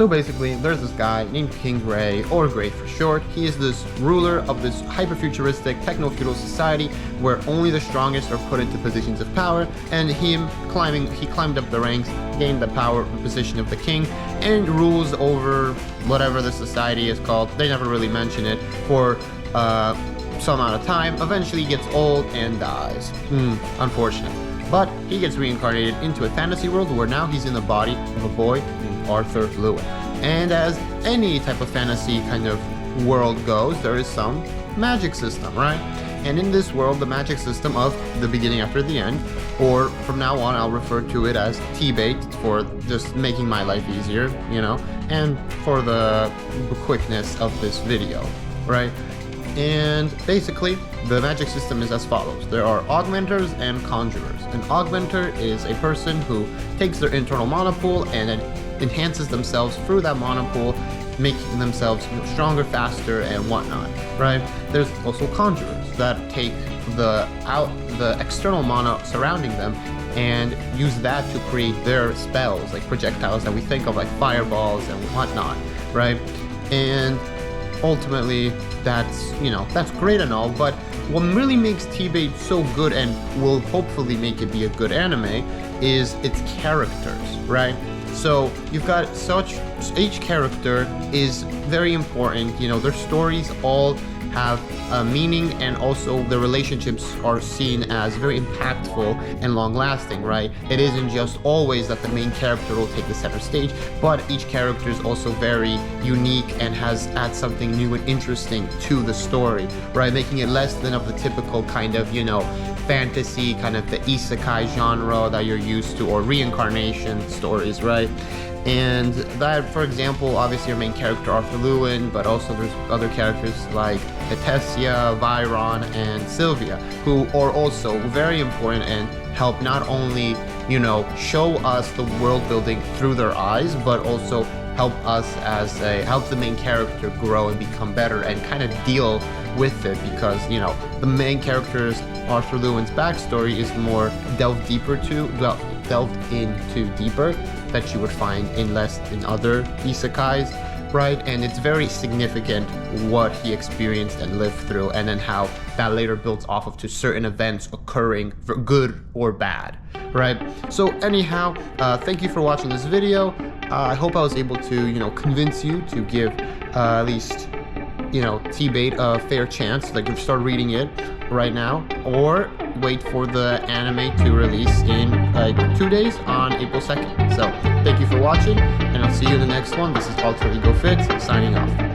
So basically, there's this guy named King Gray, or Gray for short. He is this ruler of this hyper-futuristic techno-feudal society where only the strongest are put into positions of power, and he climbed up the ranks, gained the power position of the king, and rules over whatever the society is called. They never really mention it for some amount of time. Eventually he gets old and dies. Unfortunate. But he gets reincarnated into a fantasy world where now he's in the body of a boy named Arthur Lewin. And as any type of fantasy kind of world goes, there is some magic system, right? And in this world, the magic system of the beginning after the end, or from now on I'll refer to it as TBATE for just making my life easier, you know, and for the quickness of this video, right? And basically, the magic system is as follows. There are augmenters and conjurers. An augmenter is a person who takes their internal mana pool and then enhances themselves through that mana pool, making themselves stronger, faster, and whatnot, right? There's also conjurers that take the external mana surrounding them and use that to create their spells, like projectiles that we think of, like fireballs and whatnot, right? And ultimately, that's great and all, but what really makes TBATE so good and will hopefully make it be a good anime is its characters, right? So you've got each character is very important, you know, their stories all have a meaning, and also the relationships are seen as very impactful and long-lasting, right? It isn't just always that the main character will take the center stage, but each character is also very unique and adds something new and interesting to the story, right? Making it less than of the typical kind of, you know, fantasy, kind of the isekai genre that you're used to, or reincarnation stories, right? And that, for example, obviously your main character Arthur Lewin, but also there's other characters like Etesia, Viron, and Sylvia, who are also very important and help not only, you know, show us the world building through their eyes, but also help the main character grow and become better and kind of deal with it, because, you know, the main character's Arthur Lewin's backstory is more delved into deeper that you would find in other isekais, right? And it's very significant what he experienced and lived through, and then how that later builds off of to certain events occurring for good or bad, right? So anyhow, thank you for watching this video. I hope I was able to, you know, convince you to give at least, you know, TBATE a fair chance, like start reading it right now, or wait for the anime to release in like 2 days on April 2nd. So thank you for watching, and I'll see you in the next one. This is Alter Ego Fit signing off.